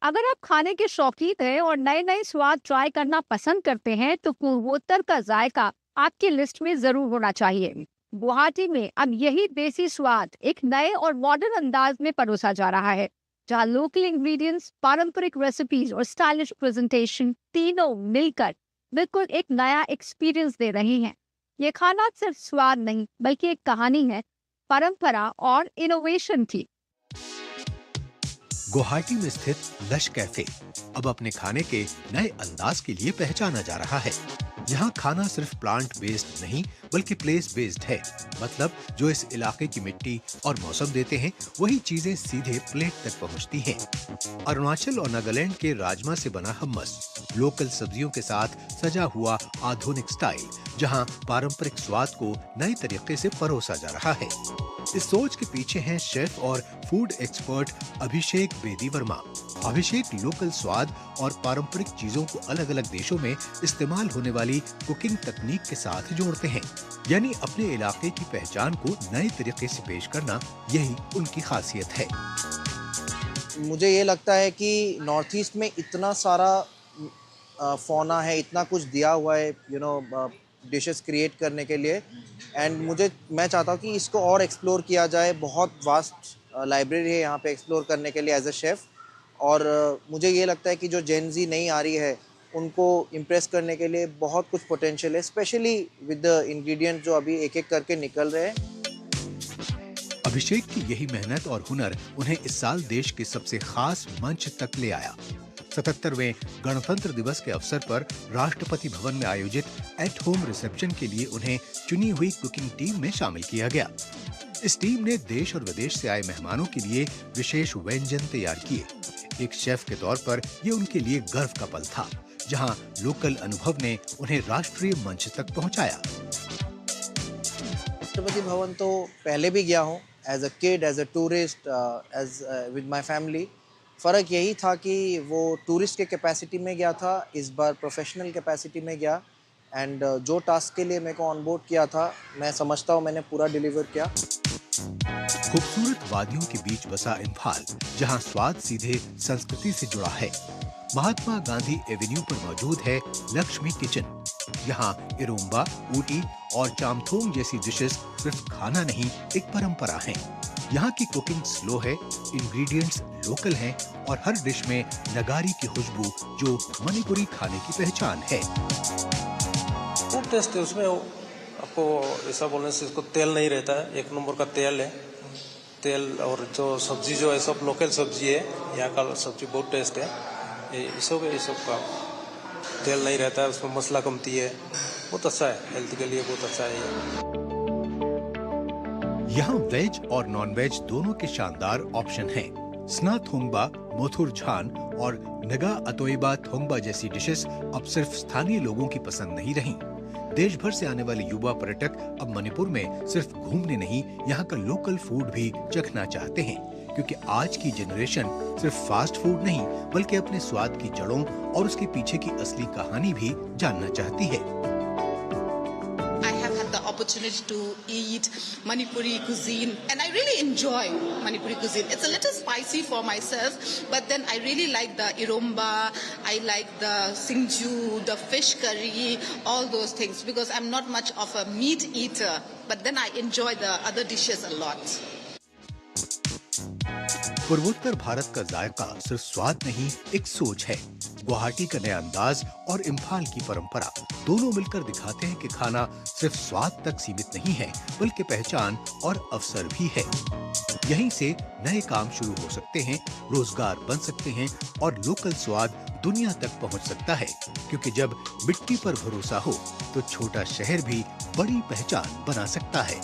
अगर आप खाने के शौकीन हैं और नए नए स्वाद ट्राई करना पसंद करते हैं तो पूर्वोत्तर का जायका आपकी लिस्ट में जरूर होना चाहिए। गुवाहाटी में अब यही देसी स्वाद एक नए और मॉडर्न अंदाज में परोसा जा रहा है, जहाँ लोकल इंग्रेडिएंट्स, पारंपरिक रेसिपीज और स्टाइलिश प्रेजेंटेशन तीनों मिलकर बिल्कुल एक नया एक्सपीरियंस दे रही हैं। ये खाना सिर्फ स्वाद नहीं बल्कि एक कहानी है, परंपरा और इनोवेशन की। गुवाहाटी में स्थित लश कैफे अब अपने खाने के नए अंदाज के लिए पहचाना जा रहा है। यहाँ खाना सिर्फ प्लांट बेस्ड नहीं बल्कि प्लेस बेस्ड है। मतलब जो इस इलाके की मिट्टी और मौसम देते हैं वही चीजें सीधे प्लेट तक पहुँचती हैं। अरुणाचल और नागालैंड के राजमा से बना हमस, लोकल सब्जियों के साथ सजा हुआ आधुनिक स्टाइल, जहाँ पारंपरिक स्वाद को नए तरीके से परोसा जा रहा है। इस सोच के पीछे हैं शेफ और फूड एक्सपर्ट अभिषेक बेदी वर्मा। अभिषेक लोकल स्वाद और पारंपरिक चीजों को अलग अलग देशों में इस्तेमाल होने वाली कुकिंग तकनीक के साथ जोड़ते हैं, यानी अपने इलाके की पहचान को नए तरीके से पेश करना, यही उनकी खासियत है। मुझे ये लगता है कि नॉर्थ ईस्ट में इतना सारा फौना है, इतना कुछ दिया हुआ है डिशेस क्रिएट करने के लिए, एंड मैं चाहता हूँ कि इसको और एक्सप्लोर किया जाए। बहुत वास्ट लाइब्रेरी है यहाँ पे एक्सप्लोर करने के लिए एज अ शेफ़। और मुझे ये लगता है कि जो जेन ज़ी नई आ रही है उनको इम्प्रेस करने के लिए बहुत कुछ पोटेंशियल है, स्पेशली विद द इंग्रेडिएंट जो अभी एक एक करके निकल रहे हैं। अभिषेक की यही मेहनत और हुनर उन्हें इस साल देश के सबसे खास मंच तक ले आया। 77वें गणतंत्र दिवस के अवसर पर राष्ट्रपति भवन में आयोजित एट होम रिसेप्शन के लिए उन्हें चुनी हुई कुकिंग टीम में शामिल किया गया। इस टीम ने देश और विदेश से आए मेहमानों के लिए विशेष व्यंजन तैयार किए। एक शेफ के तौर पर ये उनके लिए गर्व का पल था, जहां लोकल अनुभव ने उन्हें राष्ट्रीय मंच तक पहुंचाया। राष्ट्रपति भवन तो पहले भी गया हूँ, as a kid, as a tourist, as with my family. फ़र्क यही था कि वो टूरिस्ट के कैपेसिटी में गया था, इस बार प्रोफेशनल कैपेसिटी में गया, एंड जो टास्क के लिए मेरे को ऑन बोर्ड किया था, मैं समझता हूँ मैंने पूरा डिलीवर किया। खूबसूरत वादियों के बीच बसा इम्फाल, जहां स्वाद सीधे संस्कृति से जुड़ा है। महात्मा गांधी एवेन्यू पर मौजूद है लक्ष्मी किचन। यहाँ इरोम्बा, ऊटी और चामथोंग जैसी डिशेस सिर्फ खाना नहीं, एक परंपरा है। यहाँ की कुकिंग स्लो है, इंग्रेडिएंट्स लोकल हैं और हर डिश में नगारी की खुशबू जो मणिपुरी खाने की पहचान है। खूब टेस्ट है उसमें। आपको ऐसा बोलने से इसको तेल नहीं रहता है, एक नंबर का तेल है। तेल और जो सब्जी जो है सब लोकल सब्जी है, यहाँ का सब्जी बहुत टेस्ट है। ये सब का तेल नहीं रहता है, उसमें मसाला कमती है, बहुत अच्छा है, हेल्थ के लिए बहुत अच्छा है ये। यहाँ वेज और नॉन वेज दोनों के शानदार ऑप्शन हैं। स्ना थोंगबा, मोथुर झान और नगा अतोइबा थोंगबा जैसी डिशेस अब सिर्फ स्थानीय लोगों की पसंद नहीं रहीं। देश भर से आने वाले युवा पर्यटक अब मणिपुर में सिर्फ घूमने नहीं, यहाँ का लोकल फूड भी चखना चाहते हैं, क्योंकि आज की जनरेशन सिर्फ फास्ट फूड नहीं बल्कि अपने स्वाद की जड़ों और उसके पीछे की असली कहानी भी जानना चाहती है। Opportunity to eat Manipuri cuisine, and I really enjoy Manipuri cuisine. It's a little spicy for myself, but then I really like the iromba, I like the singju, the fish curry, all those things, because I'm not much of a meat eater, but then I enjoy the other dishes a lot. पूर्वोत्तर भारत का जायका सिर्फ स्वाद नहीं, एक सोच है। गुवाहाटी का नया अंदाज और इम्फाल की परंपरा दोनों मिलकर दिखाते हैं कि खाना सिर्फ स्वाद तक सीमित नहीं है बल्कि पहचान और अवसर भी है। यहीं से नए काम शुरू हो सकते हैं, रोजगार बन सकते हैं और लोकल स्वाद दुनिया तक पहुंच सकता है, क्योंकि जब मिट्टी पर भरोसा हो तो छोटा शहर भी बड़ी पहचान बना सकता है।